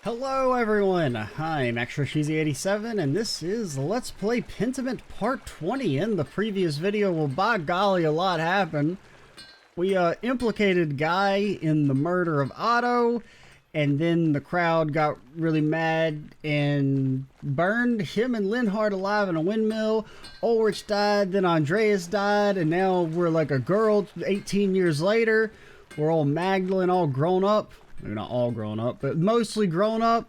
Hello everyone, I'm ExtraCheesy87 and this is Let's Play Pentiment Part 20. In the previous video, well by golly a lot happened. We implicated Guy in the murder of Otto, and then the crowd got really mad and burned him and Linhart alive in a windmill. Ulrich died, then Andreas died, and now we're like a girl 18 years later. We're all Magdalene, all grown up. Maybe not all grown up, but mostly grown up.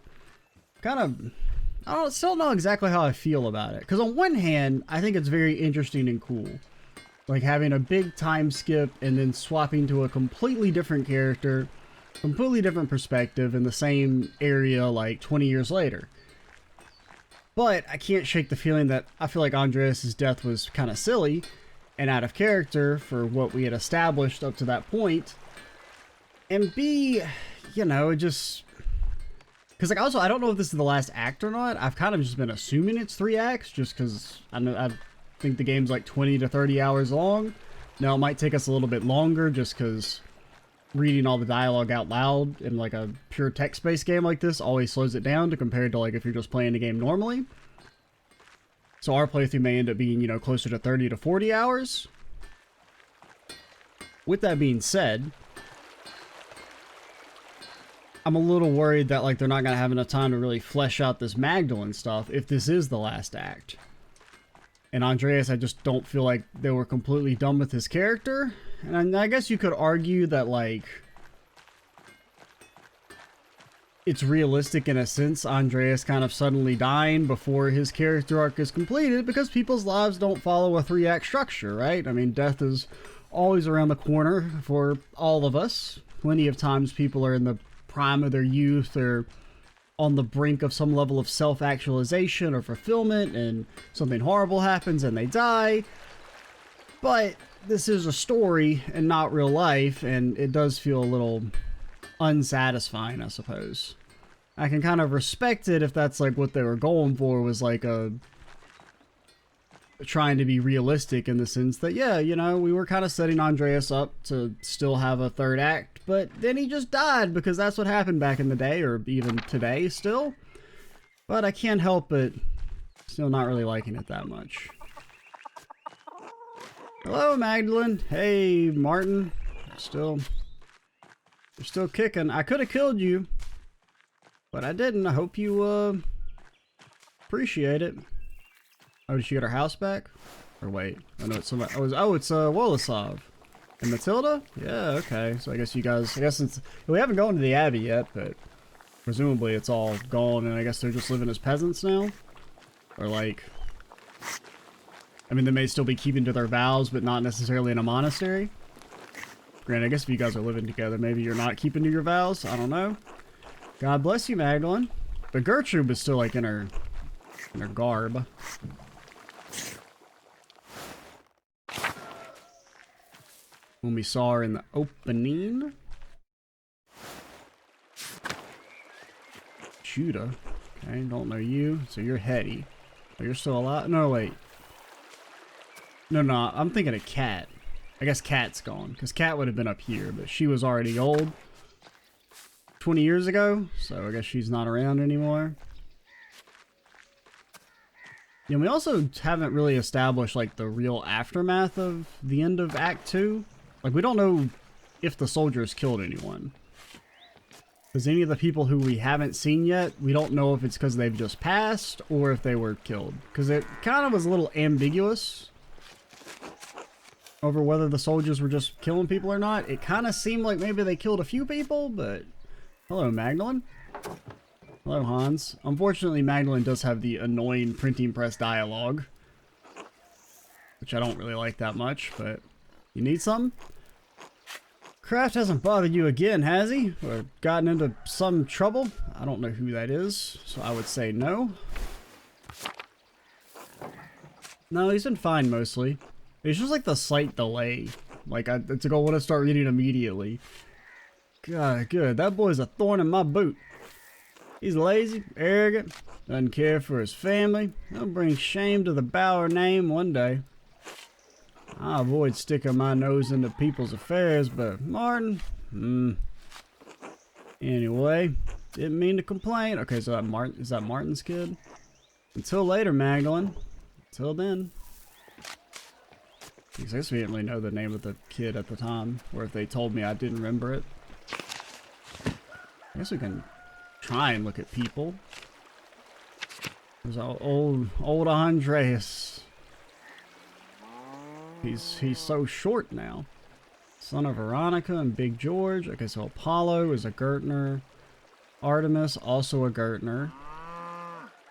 I still know exactly how I feel about it. Because on one hand, I think it's very interesting and cool. Like having a big time skip and then swapping to a completely different character, completely different perspective in the same area like 20 years later. But I can't shake the feeling that I feel like Andreas' death was kind of silly and out of character for what we had established up to that point. And B, you know, just because like also I don't know if this is the last act or not. I've kind of just been assuming it's 3 acts just because I think the game's like 20 to 30 hours long. Now it might take us a little bit longer just because reading all the dialogue out loud in like a pure text-based game like this always slows it down to compared to like if you're just playing the game normally. So our playthrough may end up being, you know, closer to 30 to 40 hours. With that being said, I'm a little worried that like they're not going to have enough time to really flesh out this Magdalene stuff if this is the last act. And Andreas, I just don't feel like they were completely done with his character. And I guess you could argue that like it's realistic in a sense, Andreas kind of suddenly dying before his character arc is completed because people's lives don't follow a 3-act structure, right? I mean, death is always around the corner for all of us. Plenty of times people are in the prime of their youth or on the brink of some level of self-actualization or fulfillment, and something horrible happens and they die. But this is a story and not real life, and it does feel a little unsatisfying, I suppose. I can kind of respect it if that's like what they were going for, was like a trying to be realistic in the sense that, yeah, you know, we were kind of setting Andreas up to still have a 3rd act, but then he just died because that's what happened back in the day, or even today still. But I can't help but still not really liking it that much. Hello, Magdalene. Hey, Martin. You're still kicking. I could have killed you, but I didn't. I hope you appreciate it. Oh, did she get her house back? Or wait, oh no, it's somebody. Oh, it's Wolaslav. And Matilda? Yeah, okay. So I guess you guys, since we haven't gone to the Abbey yet, but presumably it's all gone, and I guess they're just living as peasants now? Or like, I mean, they may still be keeping to their vows, but not necessarily in a monastery. Granted, I guess if you guys are living together, maybe you're not keeping to your vows. I don't know. God bless you, Magdalene. But Gertrude was still like in her garb. When we saw her in the opening. Judah. Okay, don't know you. So you're Hetty. Oh, you're still alive? No, wait. No, I'm thinking of Kat. I guess Kat's gone, because Kat would have been up here, but she was already old 20 years ago, so I guess she's not around anymore. Yeah, we also haven't really established like the real aftermath of the end of Act 2. Like, we don't know if the soldiers killed anyone. Because any of the people who we haven't seen yet, we don't know if it's because they've just passed or if they were killed. Because it kind of was a little ambiguous over whether the soldiers were just killing people or not. It kind of seemed like maybe they killed a few people, but... Hello, Magdalene. Hello, Hans. Unfortunately, Magdalene does have the annoying printing press dialogue, which I don't really like that much, but... You need some? Kraft hasn't bothered you again, has he? Or gotten into some trouble? I don't know who that is, so I would say no. No, he's been fine mostly. It's just like the slight delay. Like, I want to start reading immediately. God, good. That boy's a thorn in my boot. He's lazy, arrogant, doesn't care for his family. He'll bring shame to the Bauer name one day. I avoid sticking my nose into people's affairs, but Martin, anyway, Didn't mean to complain. Okay, so is that Martin's kid? Until later, Magdalene. Until then. I guess we didn't really know the name of the kid at the time, or if they told me I didn't remember it. I guess we can try and look at people. There's old Andreas. He's so short now. Son of Veronica and Big George. Okay, so Apollo is a Gertner. Artemis, also a Gertner.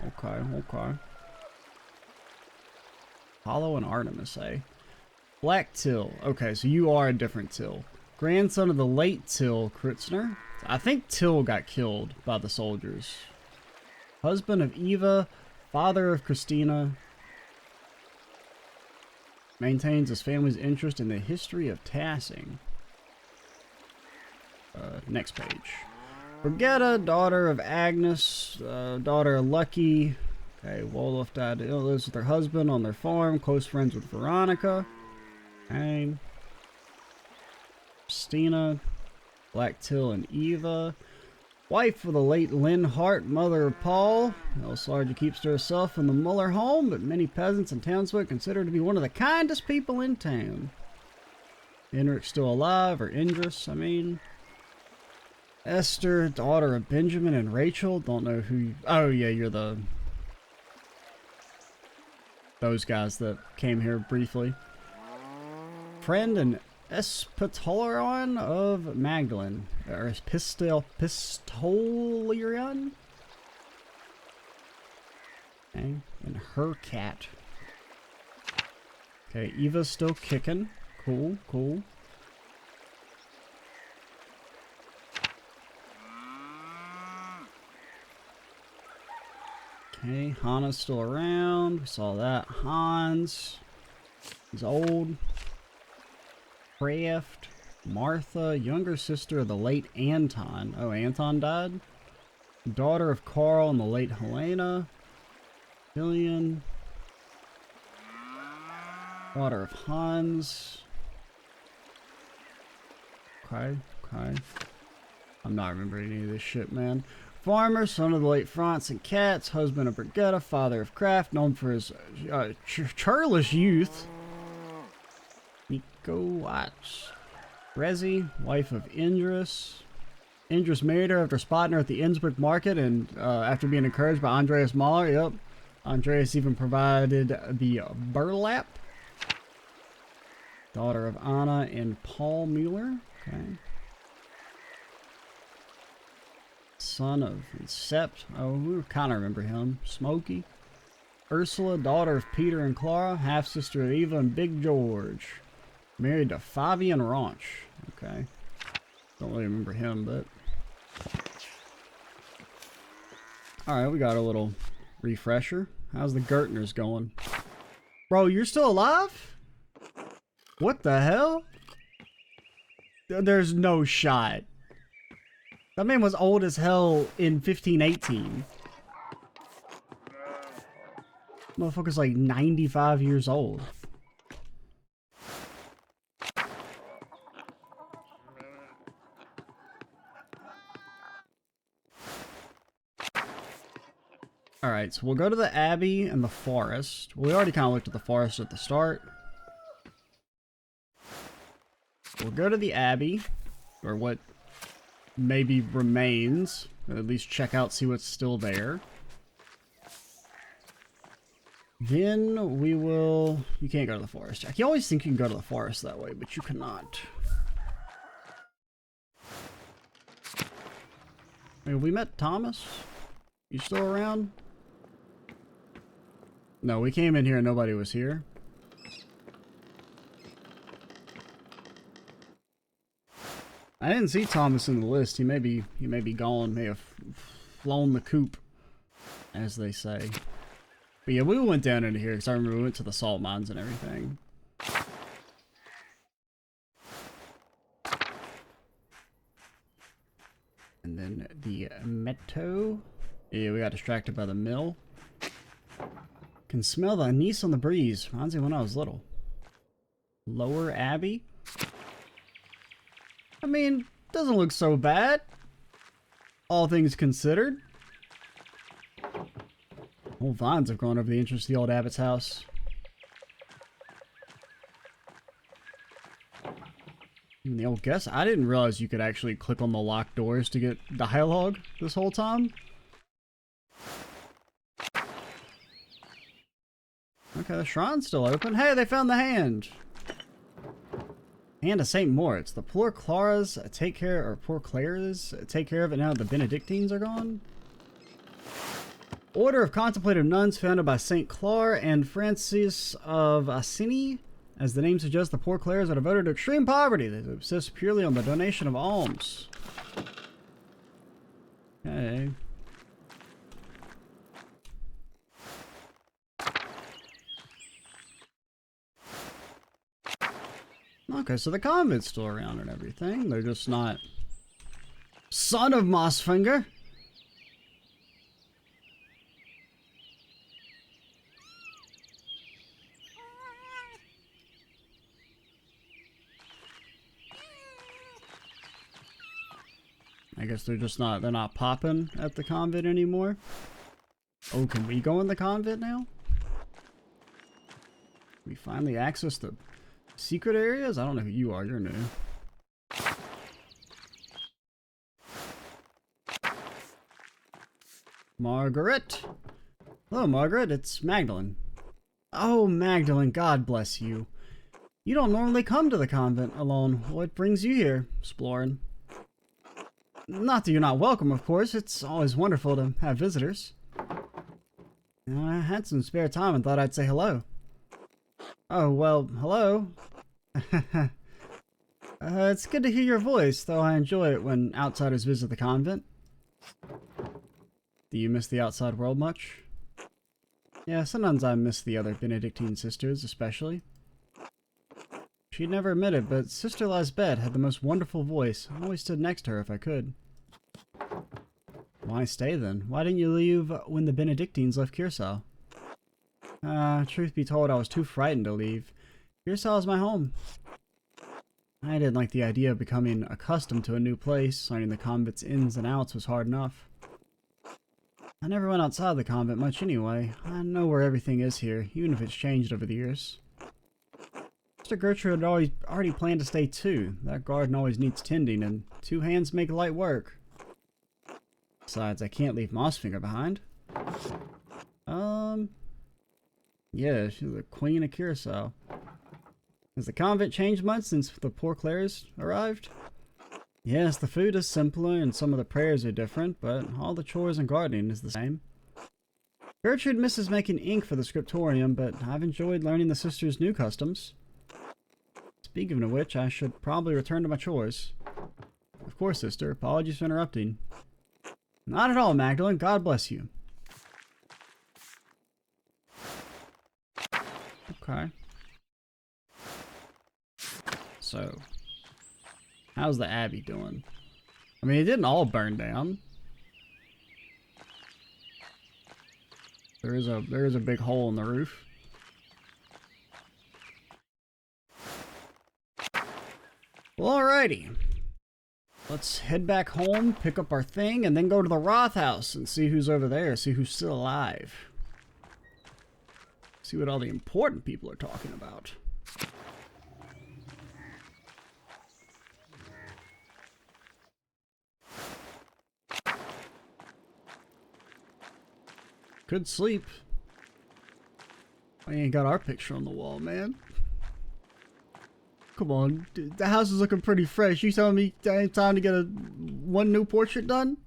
Okay, okay. Apollo and Artemis, eh? Black Till. Okay, so you are a different Till. Grandson of the late Till Kritzner. I think Till got killed by the soldiers. Husband of Eva. Father of Christina. Maintains his family's interest in the history of Tassing. Next page. Brigitta, daughter of Agnes, daughter of Lucky. Okay, Wolof died. Lives with her husband on their farm. Close friends with Veronica. Okay. Christina, Black Till, and Eva. Wife of the late Lynn Hart, mother of Paul. Sarja keeps to herself in the Muller home, but many peasants and townsfolk consider her to be one of the kindest people in town. Henrik's still alive, or Indris, I mean. Esther, daughter of Benjamin and Rachel. Don't know who you... Oh, yeah, you're those guys that came here briefly. Friend and Espitolarion of Magdalene. Or Pistolarion? Okay, and her cat. Okay, Eva's still kicking. Cool, cool. Okay, Hannah's still around. We saw that. Hans. He's old. Kraft. Martha, younger sister of the late Anton. Oh, Anton died? Daughter of Carl and the late Helena. Billion. Daughter of Hans. Okay, okay. I'm not remembering any of this shit, man. Farmer, son of the late Franz and Katz, husband of Brigitta, father of Kraft, known for his churlish youth. Nico Watts. Rezi, wife of Indris. Indris married her after spotting her at the Innsbruck market and after being encouraged by Andreas Mahler. Yep. Andreas even provided the Burlap. Daughter of Anna and Paul Mueller. Okay. Son of Sept. Oh, we kind of remember him. Smokey. Ursula, daughter of Peter and Clara. Half-sister of Eva and Big George. Married to Fabian Raunch. Okay. Don't really remember him, but... Alright, we got a little refresher. How's the Gertners going? Bro, you're still alive? What the hell? There's no shot. That man was old as hell in 1518. Motherfucker's like 95 years old. Alright, so we'll go to the Abbey and the forest. Well, we already kind of looked at the forest at the start. We'll go to the Abbey, or what maybe remains. At least check out, see what's still there. Then we will... You can't go to the forest. I always think you can go to the forest that way, but you cannot. Hey, we met Thomas? You still around? No, we came in here and nobody was here. I didn't see Thomas in the list. He may be gone. May have flown the coop, as they say. But yeah, we went down into here because I remember we went to the salt mines and everything. And then the Meadow. Yeah, we got distracted by the mill. Can smell the anise on the breeze. Reminds me when I was little. Lower Abbey. I mean, doesn't look so bad. all things considered. Whole vines have grown over the entrance to the old abbot's house. And the old guest, I didn't realize you could actually click on the locked doors to get dialogue this whole time. Okay, the shrine's still open. Hey, they found the hand. Hand of St. Moritz. The poor Clara's take care, or poor Clara's take care of it now that the Benedictines are gone. Order of Contemplative Nuns founded by St. Clara and Francis of Assisi. As the name suggests, the poor Clares are devoted to extreme poverty. They subsist purely on the donation of alms. Okay. Okay, so the convent's still around and everything. They're just not... Son of Mossfinger! I guess they're just not, they're not popping at the convent anymore. Oh, can we go in the convent now? We finally access the secret areas? I don't know who you are, you're new. Margaret! Hello, Margaret, it's Magdalene. Oh, Magdalene, God bless you. You don't normally come to the convent alone. What brings you here, exploring? Not that you're not welcome, of course. It's always wonderful to have visitors. I had some spare time and thought I'd say hello. Oh, well, hello. It's good to hear your voice, though I enjoy it when outsiders visit the convent. Do you miss the outside world much? Yeah, sometimes I miss the other Benedictine sisters, especially. She'd never admit it, but Sister Lisbeth had the most wonderful voice. I always stood next to her if I could. Why stay then? Why didn't you leave when the Benedictines left Curacao? Truth be told, I was too frightened to leave. Curacao is my home. I didn't like the idea of becoming accustomed to a new place. Learning the convent's ins and outs was hard enough. I never went outside the convent much anyway. I know where everything is here, even if it's changed over the years. Sister Gertrude had already planned to stay too. That garden always needs tending, and 2 hands make light work. Besides, I can't leave Mossfinger behind. Yeah, she's the Queen of Curacao. Has the convent changed much since the poor Clares arrived? Yes, the food is simpler and some of the prayers are different, but all the chores and gardening is the same. Gertrude misses making ink for the scriptorium, but I've enjoyed learning the sisters' new customs. Speaking of which, I should probably return to my chores. Of course, sister. Apologies for interrupting. Not at all, Magdalene. God bless you. Okay. So, how's the Abbey doing? I mean, it didn't all burn down. There is a big hole in the roof. Well, alrighty. Let's head back home, pick up our thing, and then go to the Rathaus and see who's over there, see who's still alive. See what all the important people are talking about. Good sleep. I ain't got our picture on the wall, man. Come on, dude, the house is looking pretty fresh. You telling me that ain't time to get one new portrait done?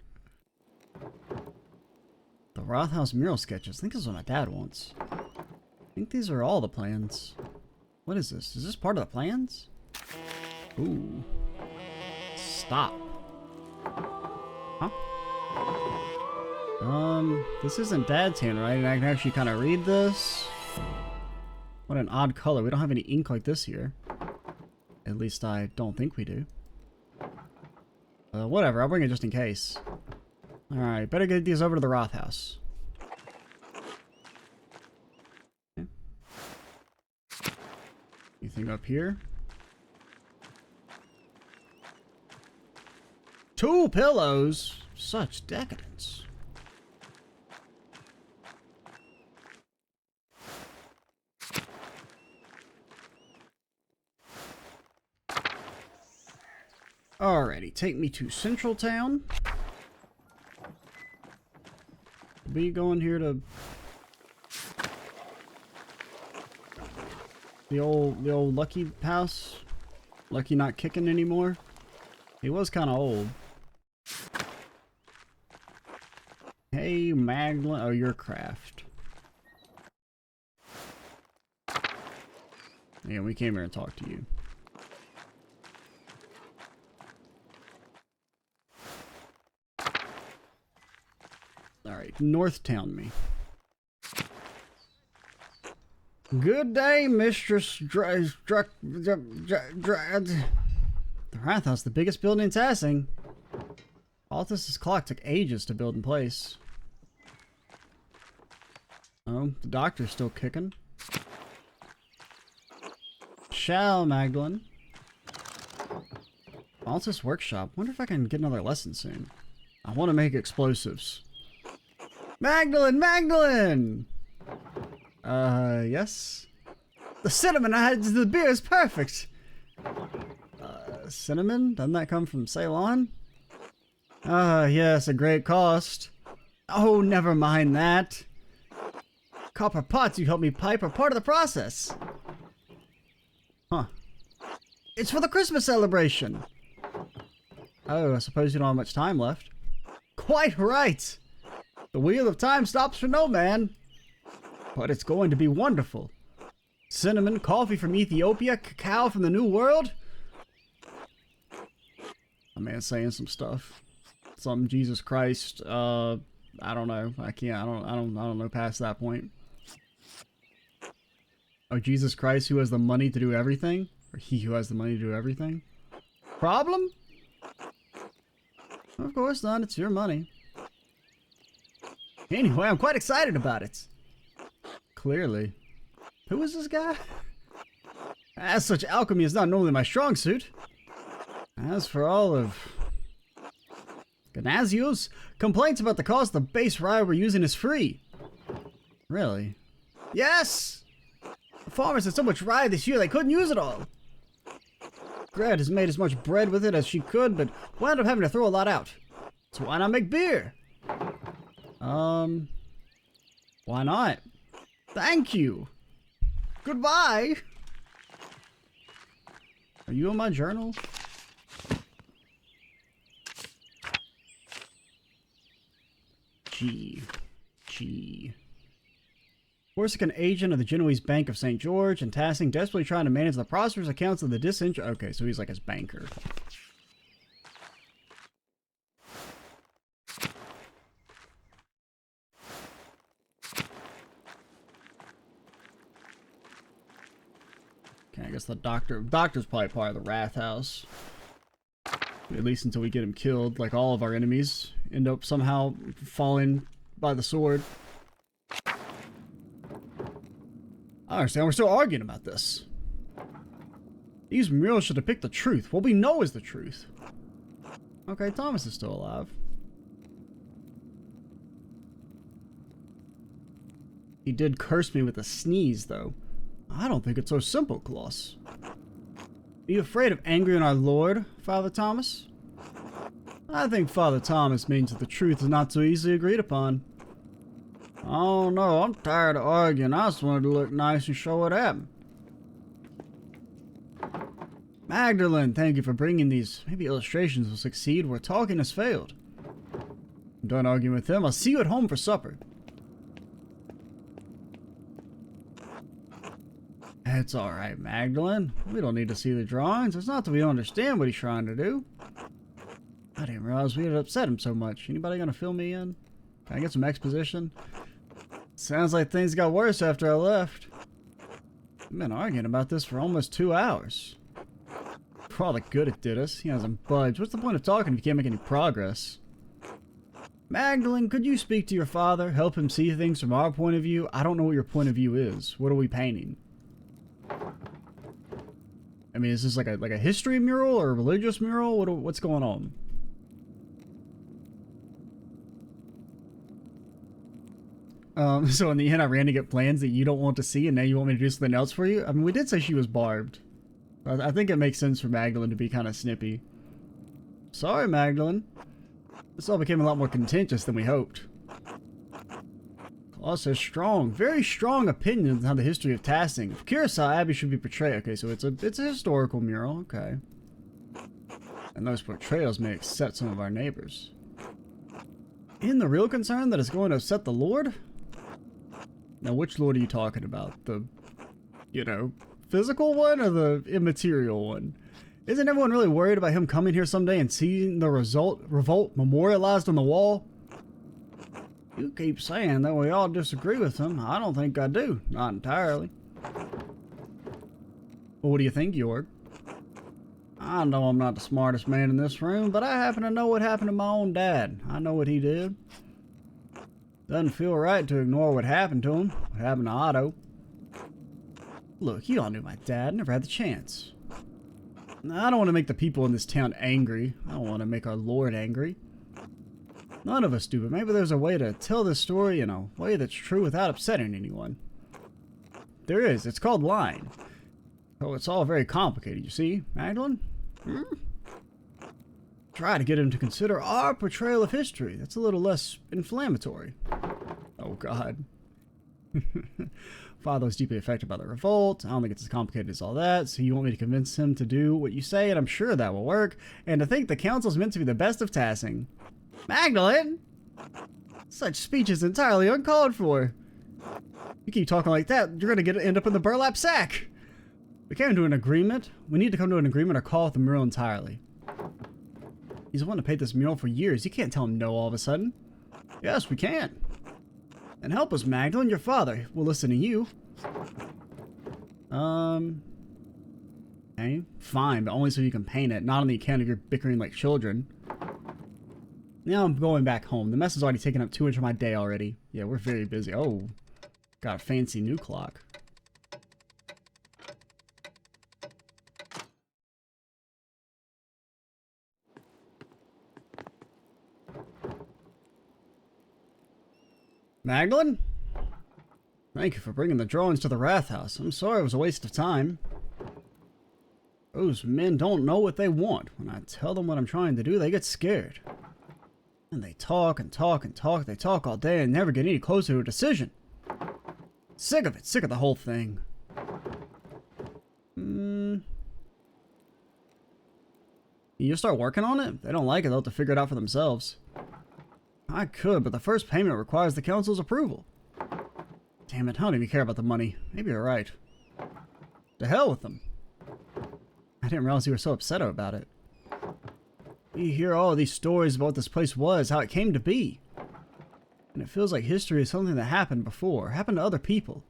The Rathaus mural sketches. I think this is what my dad wants. I think these are all the plans. What is this? Is this part of the plans? Ooh. Stop. Huh? This isn't Dad's handwriting. I can actually kind of read this. What an odd color. We don't have any ink like this here. At least I don't think we do. Whatever, I'll bring it just in case. Alright, better get these over to the Rathaus. Okay. Anything up here? 2 pillows? Such decadence. Alrighty, take me to Central Town. We going here to the old Lucky house? Lucky not kicking anymore? He was kind of old. Hey, Magdalene. Oh, you're Craft. Yeah, we came here to talk to you. Alright, North Town me. Good day, Mistress The Rathaus, the biggest building in Tassing. All this clock took ages to build in place. Oh, the doctor's still kicking. Shall, Magdalene. Altus Workshop. Wonder if I can get another lesson soon. I want to make explosives. Magdalene! Magdalene! Yes? The cinnamon I had to the beer is perfect! Cinnamon? Doesn't that come from Ceylon? Yes, a great cost. Oh, never mind that. Copper pots you helped me pipe are part of the process. Huh. It's for the Christmas celebration. Oh, I suppose you don't have much time left. Quite right. The wheel of time stops for no man. But it's going to be wonderful. Cinnamon, coffee from Ethiopia, cacao from the New World. My man's saying some stuff. Some Jesus Christ. I don't know. I don't know past that point. Oh, Jesus Christ, who has the money to do everything? Or he who has the money to do everything? Problem? Of course not. It's your money. Anyway, I'm quite excited about it. Clearly. Who is this guy? As such, alchemy is not normally my strong suit. As for all of Ganazio's complaints about the cost of the base rye we're using is free. Really? Yes! The farmers had so much rye this year they couldn't use it all. Gret has made as much bread with it as she could, but wound up having to throw a lot out. So why not make beer? Why not? Thank you. Goodbye. Are you in my journal? G. Corsican agent of the Genoese Bank of St. George and Tassing, desperately trying to manage the prosperous accounts of the disinterested. Okay, so he's like his banker. Okay, I guess the doctor's probably part of the Rathaus. At least until we get him killed, like all of our enemies end up somehow falling by the sword. I understand we're still arguing about this. These murals should depict the truth. What we know is the truth. Okay, Thomas is still alive. He did curse me with a sneeze, though. I don't think it's so simple, Kloss. Are you afraid of angering our Lord, Father Thomas? I think Father Thomas means that the truth is not so easily agreed upon. Oh no, I'm tired of arguing. I just wanted to look nice and show what happened. Magdalene, thank you for bringing these. Maybe illustrations will succeed where talking has failed. I'm done arguing with him. I'll see you at home for supper. It's alright, Magdalene. We don't need to see the drawings. It's not that we don't understand what he's trying to do. I didn't realize we had upset him so much. Anybody gonna fill me in? Can I get some exposition? Sounds like things got worse after I left. We've been arguing about this for almost 2 hours. For all the good it did us, he hasn't budged. What's the point of talking if you can't make any progress? Magdalene, could you speak to your father? Help him see things from our point of view? I don't know what your point of view is. What are we painting? I mean, is this like a history mural or a religious mural? What's going on? So in the end, I ran to get plans that you don't want to see, and now you want me to do something else for you? I mean, we did say she was barbed. I think it makes sense for Magdalene to be kind of snippy. Sorry, Magdalene. This all became a lot more contentious than we hoped. Claus has strong, very strong opinions on the history of Tassing. If Curacao Abbey should be portrayed. Okay, so it's a historical mural. Okay. And those portrayals may upset some of our neighbors. Isn't the real concern that it's going to upset the Lord? Now, which Lord are you talking about? The, you know, physical one or the immaterial one? Isn't everyone really worried about him coming here someday and seeing the revolt memorialized on the wall? You keep saying that we all disagree with him. I don't think I do. Not entirely. Well, what do you think, Jorg? I know I'm not the smartest man in this room, but I happen to know what happened to my own dad. I know what he did. Doesn't feel right to ignore what happened to him. What happened to Otto. Look, you all knew my dad. Never had the chance. I don't want to make the people in this town angry. I don't want to make our Lord angry. None of us do, but maybe there's a way to tell this story in a way that's true without upsetting anyone. There is. It's called lying. Oh, it's all very complicated, you see, Magdalene? Try to get him to consider our portrayal of history. That's a little less inflammatory. Oh, God. Father was deeply affected by the revolt. I don't think it's as complicated as all that, so you want me to convince him to do what you say, and I'm sure that will work. And to think the council's meant to be the best of Tassing. Magdalene! Such speech is entirely uncalled for. You keep talking like that, you're going to end up in the burlap sack. We came to an agreement. We need to come to an agreement or call off the mural entirely. He's the one to paint this mural for years. You can't tell him no all of a sudden. Yes, we can. And help us, Magdalene. Your father will listen to you. Okay, fine, but only so you can paint it, not on the account of your bickering like children. Now I'm going back home. The mess has already taken up too much of my day already. Yeah, we're very busy. Oh, got a fancy new clock. Magdalene? Thank you for bringing the drawings to the Rathaus. I'm sorry it was a waste of time. Those men don't know what they want. When I tell them what I'm trying to do, they get scared. And they talk and talk and talk. They talk all day and never get any closer to a decision. Sick of it. Sick of the whole thing. You start working on it? If they don't like it, they'll have to figure it out for themselves. I could, but the first payment requires the council's approval. Damn it, I don't even care about the money. Maybe you're right. To hell with them. I didn't realize you were so upset about it. You hear all of these stories about what this place was, how it came to be. And it feels like history is something that happened before, happened to other people.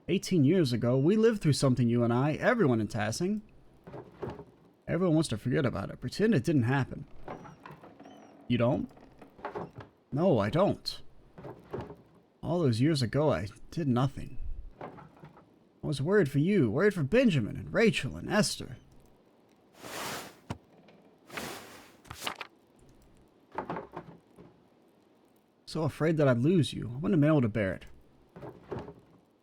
18 years ago, we lived through something, you and I, everyone in Tassing. Everyone wants to forget about it, pretend it didn't happen. You don't? No, I don't. All those years ago, I did nothing. I was worried for you, worried for Benjamin and Rachel and Esther. So afraid that I'd lose you. I wouldn't have been able to bear it.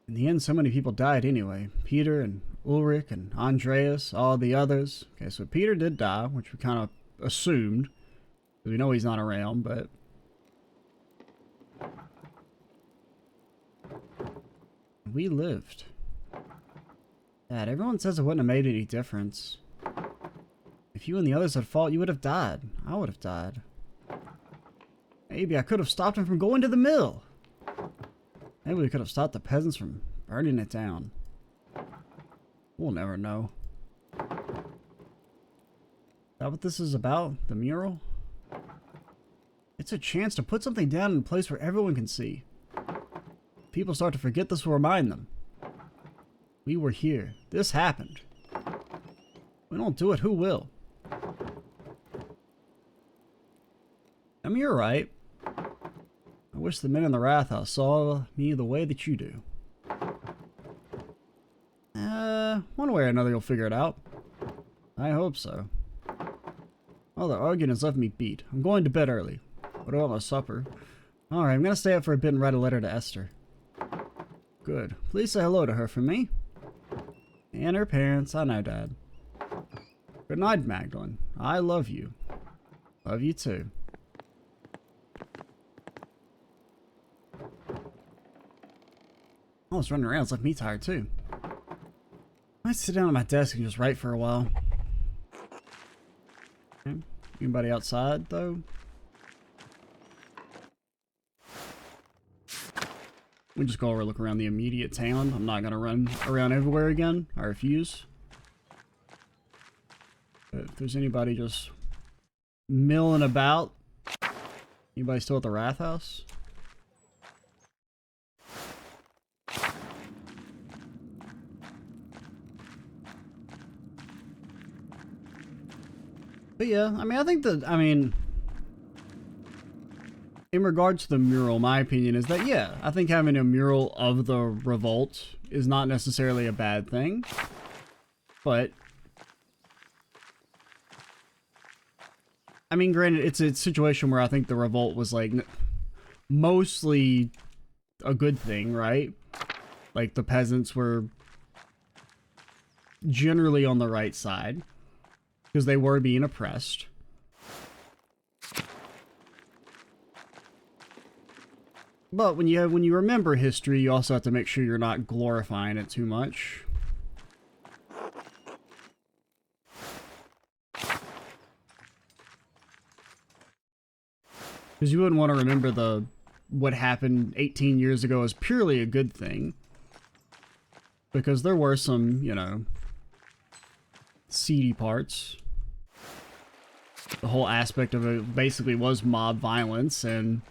In the end, so many people died anyway. Peter and Ulrich and Andreas, all the others. Okay, so Peter did die, which we kind of assumed. Because we know he's not around, but... we lived. Dad, everyone says it wouldn't have made any difference. If you and the others had fought, you would have died. I would have died. Maybe I could have stopped him from going to the mill. Maybe we could have stopped the peasants from burning it down. We'll never know. Is that what this is about? The mural? It's a chance to put something down in a place where everyone can see. If people start to forget, this will remind them. We were here. This happened. If we don't do it, who will? I mean, you're right. I wish the men in the Rathaus saw me the way that you do. One way or another you'll figure it out. I hope so. All the arguing has left me beat. I'm going to bed early. What about my supper? Alright, I'm gonna stay up for a bit and write a letter to Esther. Good. Please say hello to her for me. And her parents. I know, Dad. Good night, Magdalene. I love you. Love you too. Oh, it's running around. It's left me tired too. I might sit down at my desk and just write for a while. Okay. Anybody outside though? We just go over and look around the immediate town. I'm not gonna run around everywhere again. I refuse. But if there's anybody just milling about, anybody still at the Rathaus? But yeah, I mean, I think that, in regards to the mural, my opinion is that, yeah, I think having a mural of the revolt is not necessarily a bad thing. But, I mean, granted, it's a situation where I think the revolt was, like, mostly a good thing, right? Like, the peasants were generally on the right side, because they were being oppressed. But when you remember history, you also have to make sure you're not glorifying it too much. Because you wouldn't want to remember what happened 18 years ago as purely a good thing. Because there were some, you know, seedy parts. The whole aspect of it basically was mob violence, and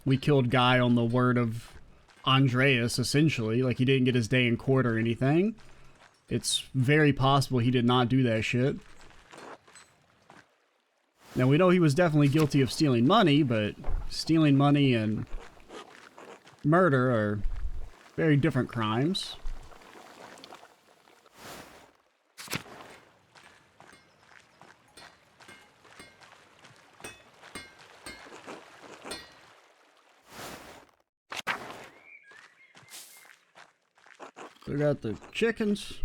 we killed Guy on the word of Andreas, essentially. Like, he didn't get his day in court or anything. It's very possible he did not do that shit. Now, we know he was definitely guilty of stealing money, but stealing money and murder are very different crimes. We got the chickens.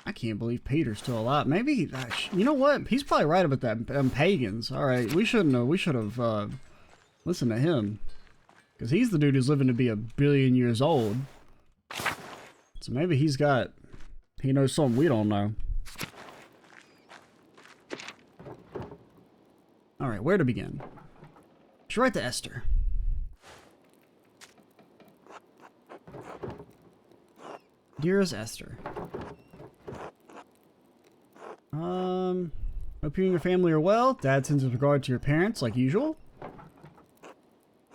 I can't believe Peter's still alive. Maybe, you know what? He's probably right about that. Pagans. All right, we should have listened to him, because he's the dude who's living to be 1 billion years old. So maybe he knows something we don't know. All right, where to begin? Should write to Esther. Dearest Esther, hope you and your family are well. Dad sends his regard to your parents, like usual.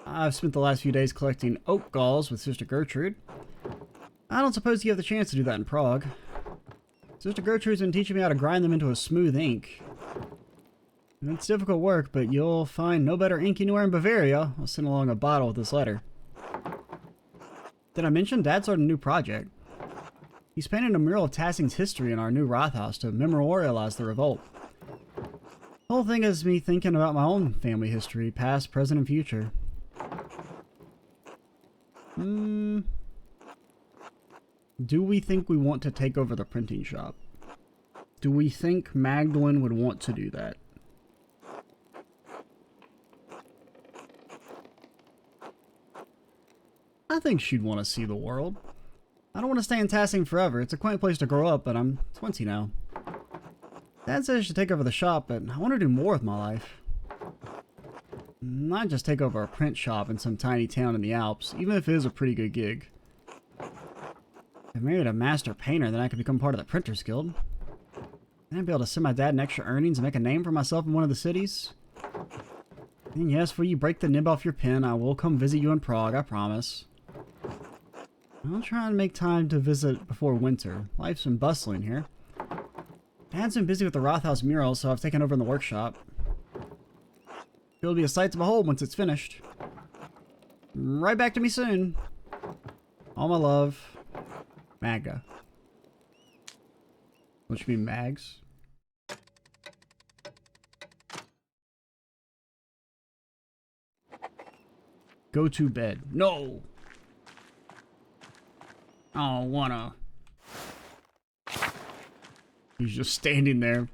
I've spent the last few days collecting oak galls with Sister Gertrude. I don't suppose you have the chance to do that in Prague. Sister Gertrude's been teaching me how to grind them into a smooth ink. It's difficult work, but you'll find no better ink anywhere in Bavaria. I'll send along a bottle with this letter. Did I mention Dad started a new project? He's painted a mural of Tassing's history in our new Rathaus to memorialize the revolt. The whole thing has me thinking about my own family history, past, present, and future. Do we think we want to take over the printing shop? Do we think Magdalene would want to do that? I think she'd want to see the world. I don't want to stay in Tassing forever. It's a quaint place to grow up, but I'm 20 now. Dad says I should take over the shop, but I want to do more with my life. Not just take over a print shop in some tiny town in the Alps, even if it is a pretty good gig. If I married a master painter, then I could become part of the Printers Guild. Then I'd be able to send my dad an extra earnings and make a name for myself in one of the cities. And yes, before you break the nib off your pen, I will come visit you in Prague, I promise. I'll try and make time to visit before winter. Life's been bustling here. Dad's been busy with the Rathaus mural, so I've taken over in the workshop. It'll be a sight to behold once it's finished. Right back to me soon. All my love, Magda. What should be Mags? Go to bed. No! I don't wanna. He's just standing there.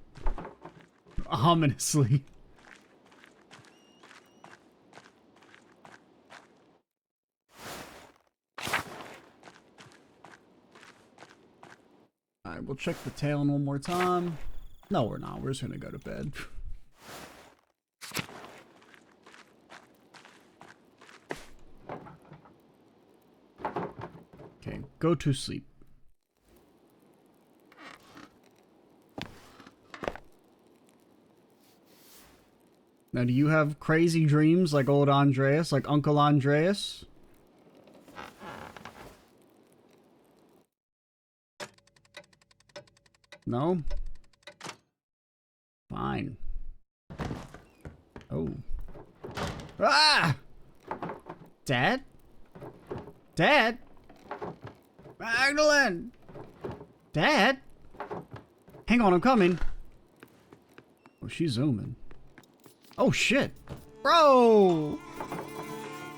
Ominously. Alright, we'll check the town one more time. No, we're not. We're just gonna go to bed. Okay, go to sleep. Now, do you have crazy dreams like old Andreas, like Uncle Andreas? No? Fine. Oh. Ah! Dad? Dad? Magdalene! Dad? Hang on, I'm coming. Oh, she's zooming. Oh, shit. Bro!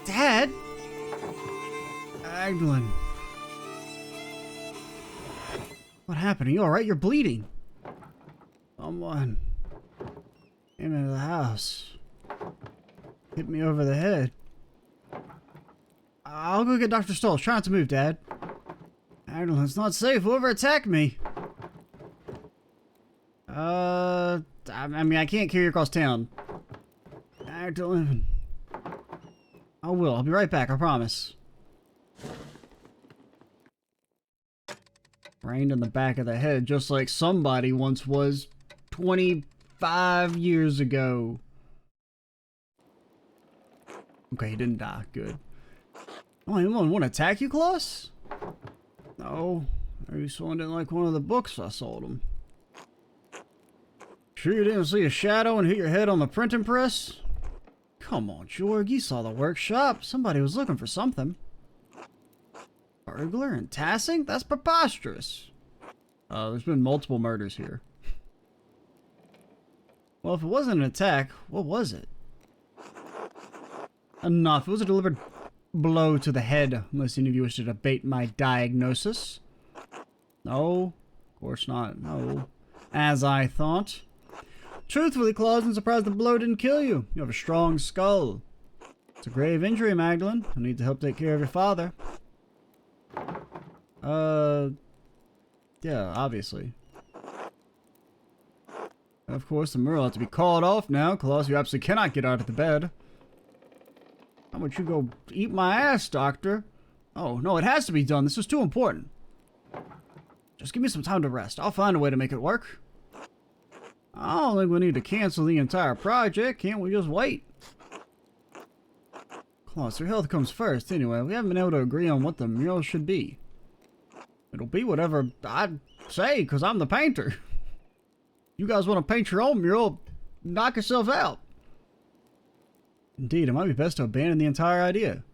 Dad? Magdalene. What happened? Are you alright? You're bleeding. Someone came into the house. Hit me over the head. I'll go get Dr. Stoll. Try not to move, Dad. Magdalene, it's not safe. Whoever attacked me. I mean, I can't carry you across town. Magdalene. I will. I'll be right back. I promise. Brained in the back of the head, just like somebody once was 25 years ago. Okay, he didn't die. Good. Oh, anyone want to attack you, Klaus? No. Maybe someone didn't like one of the books I sold him. Sure you didn't see a shadow and hit your head on the printing press? Come on, Georg. You saw the workshop. Somebody was looking for something. Burglar and tassing? That's preposterous. There's been multiple murders here. Well, if it wasn't an attack, what was it? Enough. It was a deliberate blow to the head, unless any of you wish to debate my diagnosis. No, of course not. No. As I thought. Truthfully, Claus, I'm surprised the blow didn't kill you. You have a strong skull. It's a grave injury, Magdalene. I need to help take care of your father. Yeah, obviously. Of course, the mural has to be called off now. Claus, you absolutely cannot get out of the bed. How about you go eat my ass, Doctor? Oh, no, it has to be done. This is too important. Just give me some time to rest. I'll find a way to make it work. I don't think we need to cancel the entire project. Can't we just wait? Claus, your health comes first. Anyway, we haven't been able to agree on what the mural should be. It'll be whatever I say, because I'm the painter. You guys want to paint your own mural, knock yourself out. Indeed, it might be best to abandon the entire idea.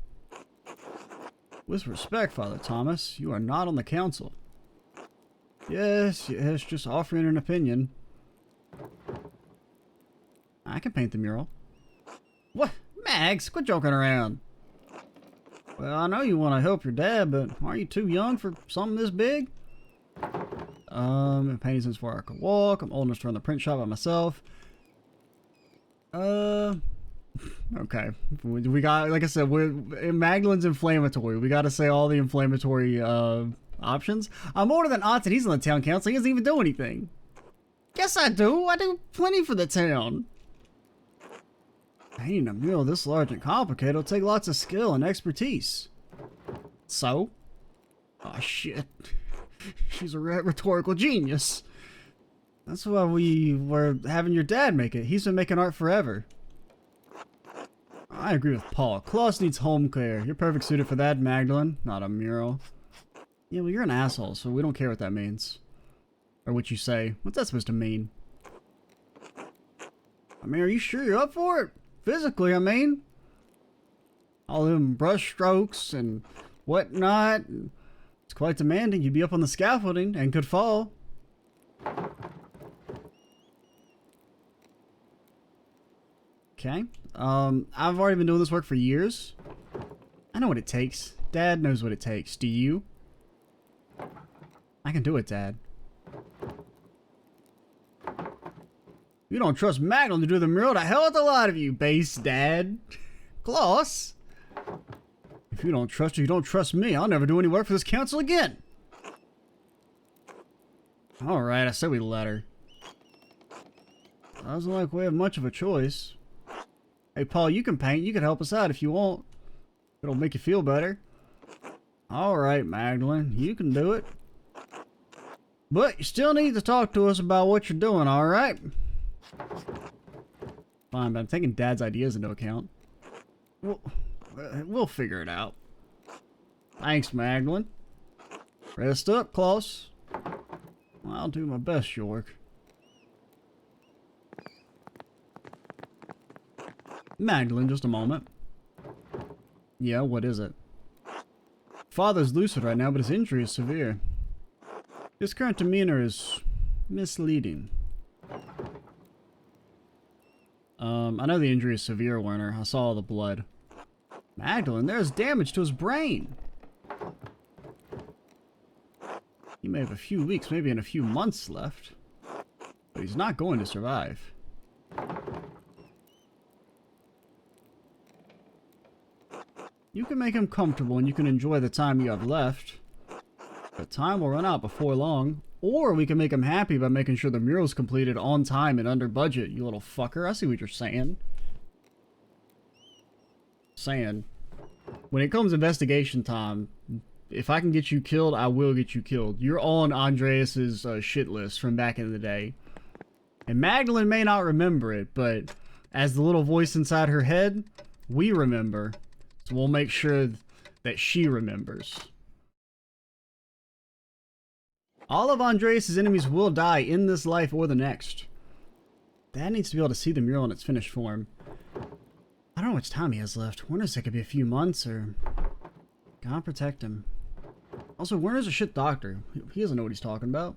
With respect, Father Thomas, you are not on the council. Yes, just offering an opinion. I can paint the mural. What? Max, quit joking around. Well, I know you want to help your dad, but aren't you too young for something this big? Painting since before I could walk. I'm old enough to run the print shop by myself. Okay. We got, like I said, Magdalen's inflammatory. We got to say all the inflammatory options. I'm older than Otton. He's on the town council. He doesn't even do anything. Yes, I do. I do plenty for the town. Painting a mural this large and complicated will take lots of skill and expertise. So? Oh, shit. She's a rhetorical genius. That's why we were having your dad make it. He's been making art forever. I agree with Paul. Klaus needs home care. You're perfect suited for that, Magdalene. Not a mural. Yeah, well, you're an asshole, so we don't care what that means. Or what you say. What's that supposed to mean? I mean, are you sure you're up for it? Physically, I mean. All them brush strokes and whatnot. It's quite demanding. You'd be up on the scaffolding and could fall. Okay. I've already been doing this work for years. I know what it takes. Dad knows what it takes. Do you? I can do it, Dad. You don't trust Magdalene to do the mural? The hell with a lot of you, base Dad. Klaus. If you don't trust her, you don't trust me. I'll never do any work for this council again. Alright, I said we let her. Doesn't like we have much of a choice. Hey, Paul, you can paint. You can help us out if you want. It'll make you feel better. Alright, Magdalene. You can do it. But you still need to talk to us about what you're doing, alright? Fine, but I'm taking Dad's ideas into account. We'll figure it out. Thanks, Magdalene. Rest up, Klaus. I'll do my best, York. Magdalene, just a moment. Yeah, what is it? Father's lucid right now, but his injury is severe. His current demeanor is misleading. I know the injury is severe, Werner. I saw all the blood. Magdalene, there's damage to his brain. He may have a few weeks, maybe in a few months left. But he's not going to survive. You can make him comfortable and you can enjoy the time you have left. But time will run out before long. Or we can make him happy by making sure the mural's completed on time and under budget, you little fucker. I see what you're saying. When it comes investigation time, if I can get you killed, I will get you killed. You're on Andreas's shit list from back in the day. And Magdalene may not remember it, but as the little voice inside her head, we remember. So we'll make sure that she remembers. All of Andreas's enemies will die in this life or the next. Dad needs to be able to see the mural in its finished form. I don't know how much time he has left. Werner's it could be a few months or... God protect him. Also, Werner's a shit doctor. He doesn't know what he's talking about.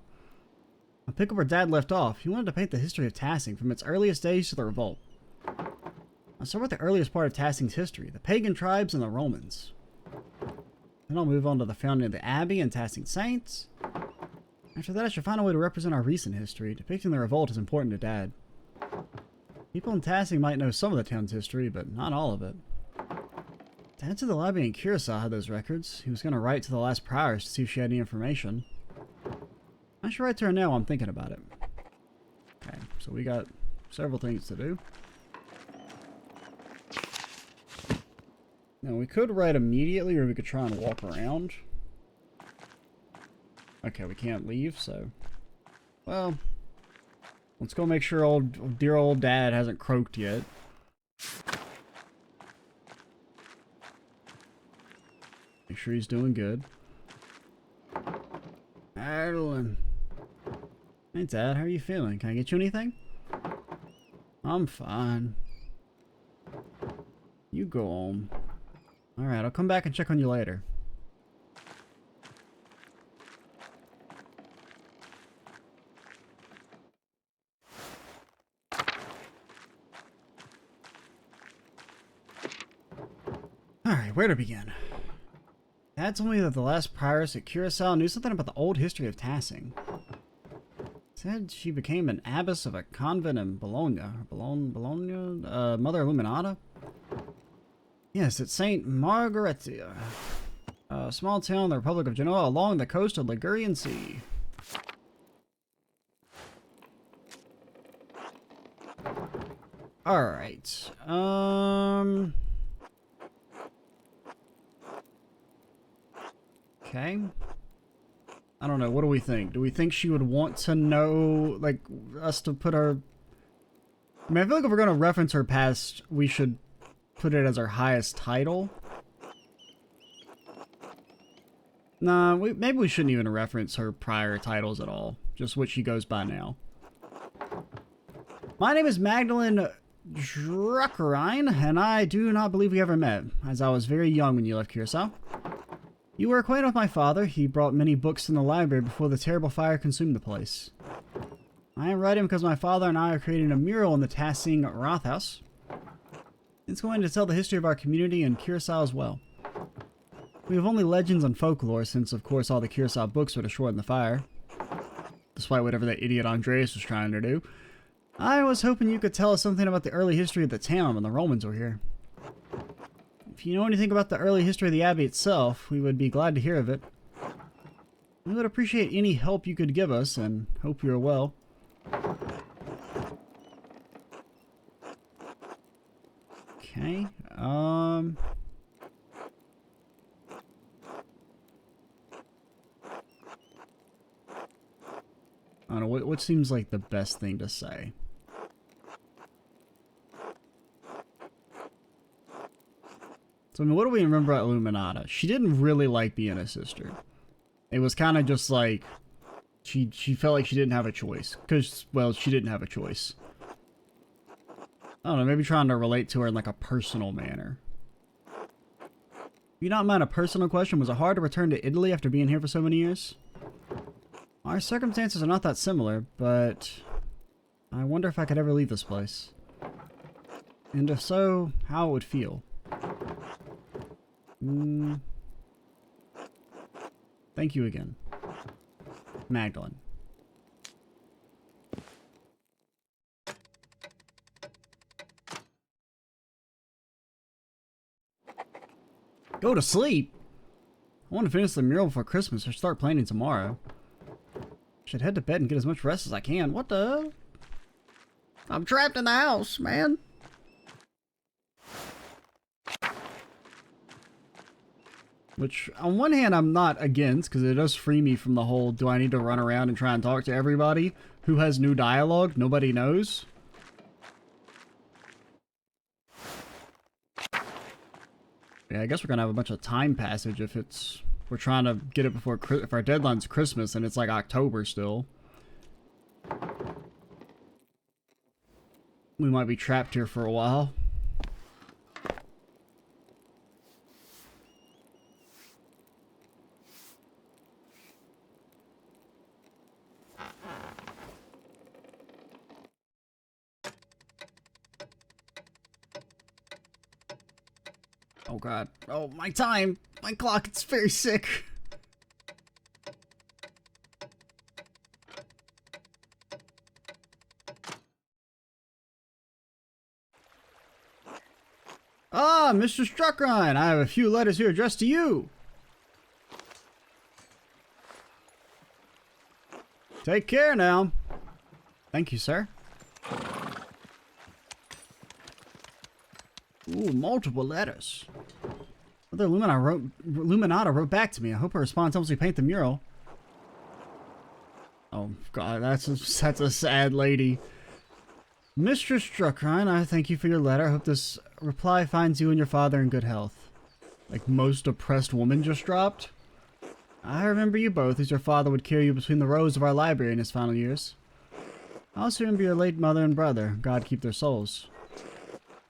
I'll pick up where Dad left off. He wanted to paint the history of Tassing from its earliest days to the revolt. I'll start with the earliest part of Tassing's history, the pagan tribes and the Romans. Then I'll move on to the founding of the Abbey and Tassing Saints. After that, I should find a way to represent our recent history. Depicting the revolt is important to Dad. People in Tassing might know some of the town's history, but not all of it. Dad said the library in Curacao had those records. He was going to write to the last prioress to see if she had any information. I should write to her now while I'm thinking about it. Okay, so we got several things to do. Now, we could write immediately, or we could try and walk around. Okay, we can't leave, so... Well... Let's go make sure dear old Dad hasn't croaked yet. Make sure he's doing good. Magdalene. Hey, Dad, how are you feeling? Can I get you anything? I'm fine. You go home. Alright, I'll come back and check on you later. Alright, where to begin? Dad told me that the last prioress at Curacao knew something about the old history of Tassing. Said she became an abbess of a convent in Bologna. Bologna? Mother Illuminata? Yes, it's St. Margherita. A small town in the Republic of Genoa along the coast of Ligurian Sea. Alright. Okay. I don't know. What do we think? Do we think she would want to know, like, us to put our... I mean, I feel like if we're going to reference her past, we should put it as our highest title. Nah, maybe we shouldn't even reference her prior titles at all. Just what she goes by now. My name is Magdalene Druckerine, and I do not believe we ever met, as I was very young when you left Curacao. You were acquainted with my father. He brought many books in the library before the terrible fire consumed the place. I am writing because my father and I are creating a mural in the Tassing Rathaus. It's going to tell the history of our community and Curacao as well. We have only legends and folklore since, of course, all the Curacao books were destroyed in the fire. Despite whatever that idiot Andreas was trying to do. I was hoping you could tell us something about the early history of the town when the Romans were here. If you know anything about the early history of the Abbey itself, we would be glad to hear of it. We would appreciate any help you could give us, and hope you are well. Okay, I don't know, what seems like the best thing to say? So, I mean, what do we remember about Illuminata? She didn't really like being a sister. It was kind of just like, she felt like she didn't have a choice. Because, well, she didn't have a choice. I don't know, maybe trying to relate to her in like a personal manner. If you don't mind a personal question, was it hard to return to Italy after being here for so many years? Our circumstances are not that similar, but I wonder if I could ever leave this place. And if so, how it would feel. Thank you again. Magdalene. Go to sleep? I want to finish the mural before Christmas or start planning tomorrow. Should head to bed and get as much rest as I can. What the? I'm trapped in the house, man. Which, on one hand, I'm not against, because it does free me from the whole, do I need to run around and try and talk to everybody who has new dialogue nobody knows? Yeah, I guess we're going to have a bunch of time passage if it's... We're trying to get it before... If our deadline's Christmas and it's like October still. We might be trapped here for a while. Oh god. Oh, my time! My clock, it's very sick. Ah, Mr. Struckrein, I have a few letters here addressed to you. Take care now. Thank you, sir. Ooh, multiple letters. Mother Illuminata wrote back to me. I hope her response helps me paint the mural. Oh god, that's a sad lady. Mr. Struckrein, I thank you for your letter. I hope this reply finds you and your father in good health. Like most oppressed woman just dropped. I remember you both, as your father would carry you between the rows of our library in his final years. I also remember your late mother and brother. God keep their souls.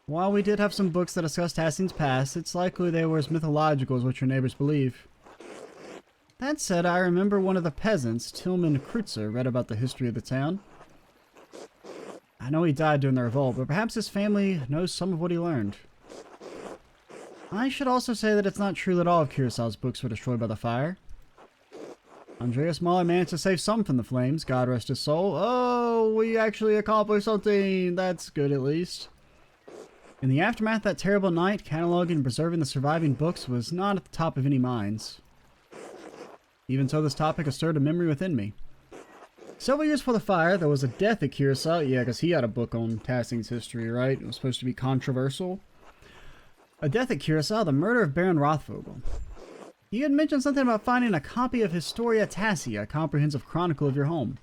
While we did have some books that discussed Hastings's past, it's likely they were as mythological as what your neighbors believe. That said, I remember one of the peasants, Tillman Kreutzer, read about the history of the town. I know he died during the revolt, but perhaps his family knows some of what he learned. I should also say that it's not true that all of Curaçao's books were destroyed by the fire. Andreas Mahler managed to save some from the flames, God rest his soul. Oh, we actually accomplished something! That's good at least. In the aftermath of that terrible night, cataloging and preserving the surviving books was not at the top of any minds. Even so, this topic has stirred a memory within me. Several years before the fire, there was a death at Curacao. Yeah, because he had a book on Hastings's history, right? It was supposed to be controversial. A death at Curacao, the murder of Baron Rothvogel. He had mentioned something about finding a copy of Historia Tassia, a comprehensive chronicle of your home.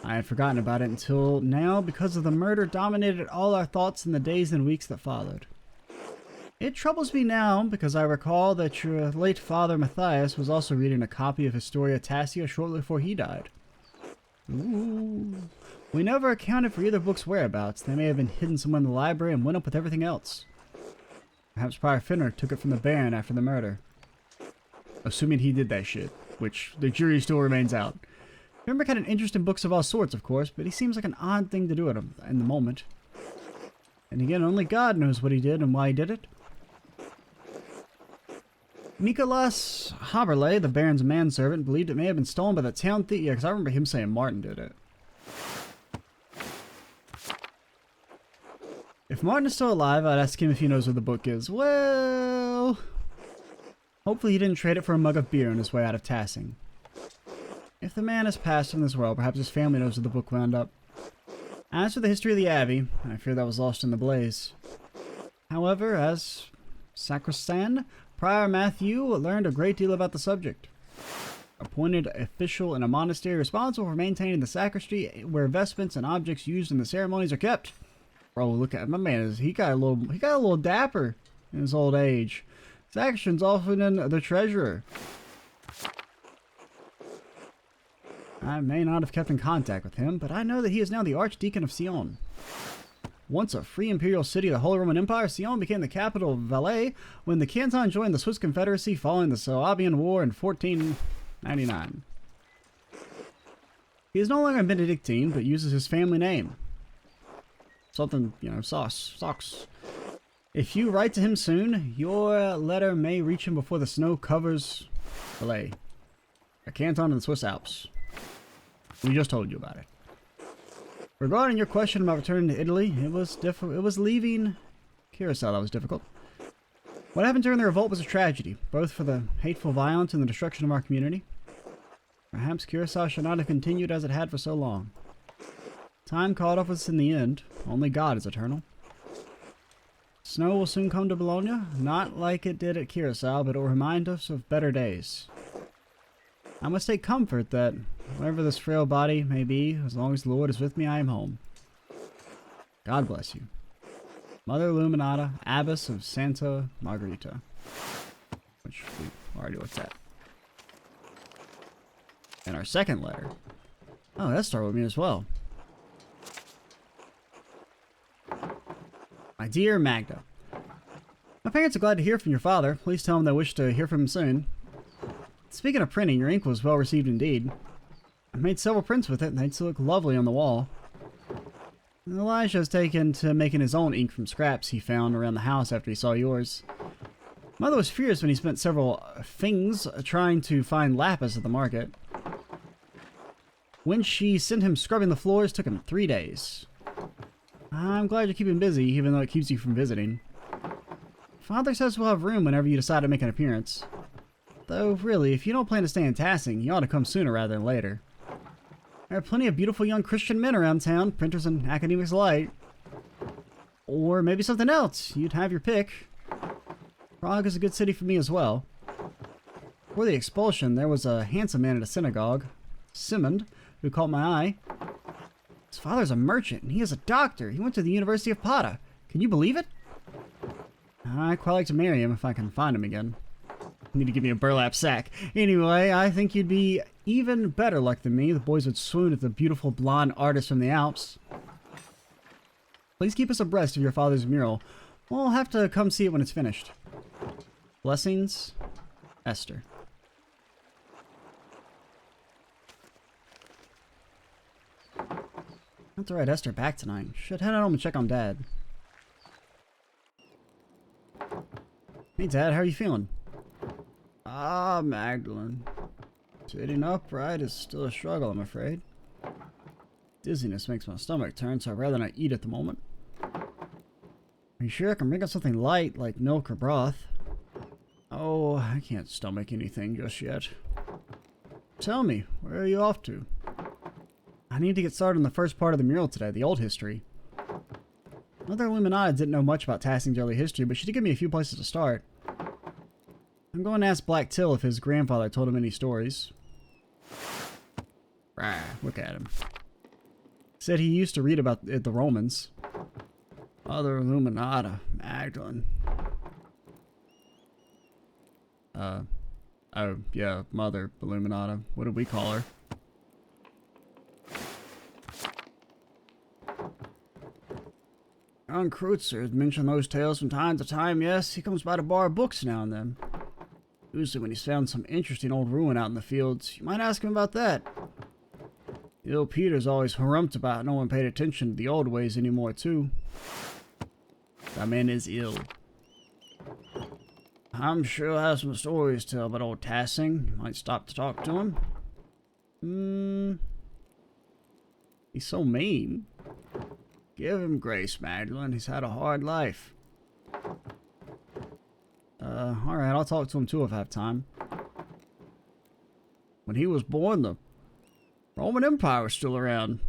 I had forgotten about it until now because of the murder dominated all our thoughts in the days and weeks that followed. It troubles me now because I recall that your late father Matthias was also reading a copy of Historia Tassia shortly before he died. Ooh. We never accounted for either book's whereabouts. They may have been hidden somewhere in the library and went up with everything else. Perhaps Prior Finner took it from the Baron after the murder. Assuming he did that shit, which the jury still remains out. Remember had an interest in books of all sorts, of course, but he seems like an odd thing to do in the moment. And again, only God knows what he did and why he did it. Nicolas Haberle, the Baron's manservant, believed it may have been stolen by the town thief. Yeah, because I remember him saying Martin did it. If Martin is still alive, I'd ask him if he knows where the book is. Well, hopefully he didn't trade it for a mug of beer on his way out of Tassing. If the man has passed from this world, perhaps his family knows where the book wound up. As for the history of the Abbey, I fear that was lost in the blaze. However, as sacristan, Prior Matthew learned a great deal about the subject. Appointed official in a monastery responsible for maintaining the sacristy where vestments and objects used in the ceremonies are kept. Bro, look at my man. He got a little dapper in his old age. Sacristan's often in the treasurer. I may not have kept in contact with him, but I know that he is now the Archdeacon of Sion. Once a free imperial city of the Holy Roman Empire, Sion became the capital of Valais when the canton joined the Swiss Confederacy following the Suabian War in 1499. He is no longer a Benedictine, but uses his family name. Something, Socks. If you write to him soon, your letter may reach him before the snow covers Valais, a canton in the Swiss Alps. We just told you about it. Regarding your question about returning to Italy, it was leaving Curacao that was difficult. What happened during the revolt was a tragedy, both for the hateful violence and the destruction of our community. Perhaps Curacao should not have continued as it had for so long. Time caught up with us in the end. Only God is eternal. Snow will soon come to Bologna, not like it did at Curacao, but it will remind us of better days. I must take comfort that, wherever this frail body may be, as long as the Lord is with me, I am home. God bless you. Mother Illuminata, Abbess of Santa Margherita. Which we already looked at. And our second letter. Oh, that started with me as well. My dear Magda. My parents are glad to hear from your father. Please tell them they wish to hear from him soon. Speaking of printing, your ink was well received indeed. I made several prints with it, and they'd still look lovely on the wall. Elijah has taken to making his own ink from scraps he found around the house after he saw yours. Mother was furious when he spent several things trying to find lapis at the market. When she sent him scrubbing the floors, it took him 3 days. I'm glad you're keeping busy, even though it keeps you from visiting. Father says we'll have room whenever you decide to make an appearance. Though, really, if you don't plan to stay in Tassing, you ought to come sooner rather than later. There are plenty of beautiful young Christian men around town, printers and academics alike. Or maybe something else. You'd have your pick. Prague is a good city for me as well. Before the expulsion, there was a handsome man at a synagogue, Simond, who caught my eye. His father's a merchant, and he is a doctor. He went to the University of Pata. Can you believe it? I'd quite like to marry him if I can find him again. You need to give me a burlap sack. Anyway, I think you'd be even better luck than me. The boys would swoon at the beautiful blonde artist from the Alps. Please keep us abreast of your father's mural. We'll have to come see it when it's finished. Blessings, Esther. I have to write Esther back tonight. Should head home and check on Dad. Hey Dad, how are you feeling? Ah, Magdalene. Sitting upright is still a struggle, I'm afraid. Dizziness makes my stomach turn, so I'd rather not eat at the moment. Are you sure I can bring up something light, like milk or broth? Oh, I can't stomach anything just yet. Tell me, where are you off to? I need to get started on the first part of the mural today, the old history. Mother Illuminati didn't know much about Tassing's early history, but she did give me a few places to start. I'm going to ask Black Till if his grandfather told him any stories. Rah, look at him. Said he used to read about the Romans. Mother Illuminata, Magdalene. Oh, yeah, Mother Illuminata. What did we call her? Young Kreutzer has mentioned those tales from time to time, yes. He comes by to borrow books now and then. Usually when he's found some interesting old ruin out in the fields, you might ask him about that. Ill Peter's always harumphed about no one paid attention to the old ways anymore, too. That man is ill. I'm sure I have some stories to tell about old Tassing. You might stop to talk to him. He's so mean. Give him grace, Magdalene. He's had a hard life. Alright, I'll talk to him too if I have time. When he was born, the Roman Empire was still around.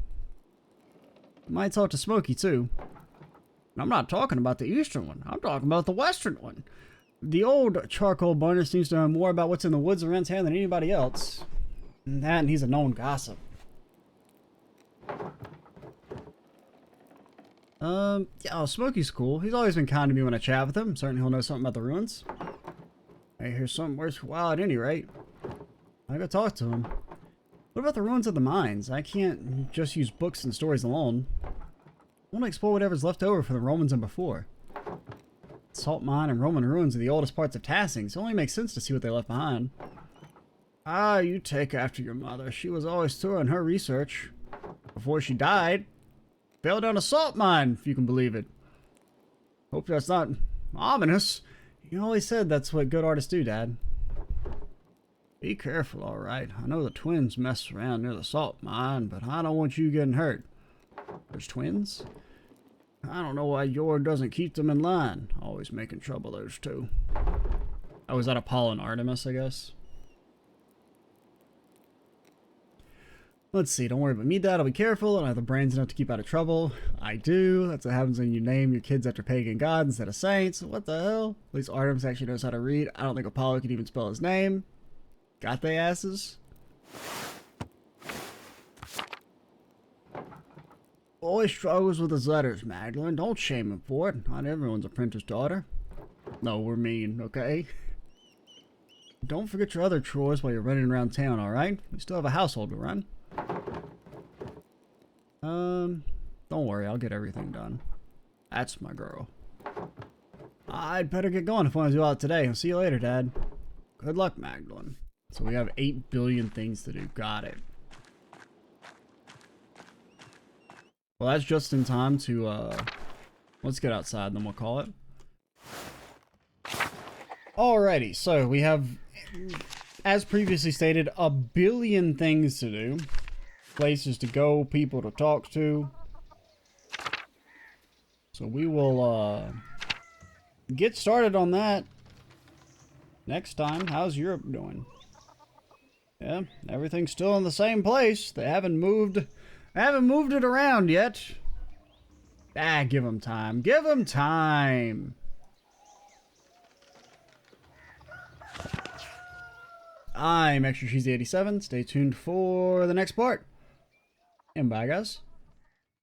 Might talk to Smokey too. And I'm not talking about the eastern one. I'm talking about the western one. The old charcoal burner seems to know more about what's in the woods around town than anybody else. And he's a known gossip. Yeah, Smokey's cool. He's always been kind to me when I chat with him. Certainly he'll know something about the ruins. I hear something worthwhile at any rate. I go talk to him. What about the ruins of the mines? I can't just use books and stories alone. I want to explore whatever's left over from the Romans and before. Salt mine and Roman ruins are the oldest parts of Tassing, so it only makes sense to see what they left behind. Ah, you take after your mother. She was always thorough in her research. Before she died, fell down a salt mine, if you can believe it. Hope that's not ominous. You always said that's what good artists do, Dad. Be careful, alright. I know the twins mess around near the salt mine, but I don't want you getting hurt. There's twins? I don't know why Yord doesn't keep them in line. Always making trouble, those two. Oh, is that Apollo and Artemis, I guess? Let's see, don't worry about me, Dad. I'll be careful, and I have the brains enough to keep out of trouble. I do. That's what happens when you name your kids after pagan gods instead of saints. What the hell? At least Artemis actually knows how to read. I don't think Apollo can even spell his name. Got they asses? Boy struggles with his letters, Magdalene. Don't shame him for it. Not everyone's a printer's daughter. No, we're mean, okay? Don't forget your other chores while you're running around town, alright? We still have a household to run. Don't worry, I'll get everything done. That's my girl. I'd better get going if I want to do out today. I'll see you later, Dad. Good luck, Magdalene. So we have 8 billion things to do. Got it. Well, that's just in time to, let's get outside and then we'll call it. Alrighty, so we have, as previously stated, 1 billion things to do. Places to go, people to talk to. So we will, get started on that next time. How's Europe doing? Yeah, everything's still in the same place. They haven't moved it around yet. Ah, give them time. Give them time. I'm Extra Cheesy 87. Stay tuned for the next part. And bye, guys.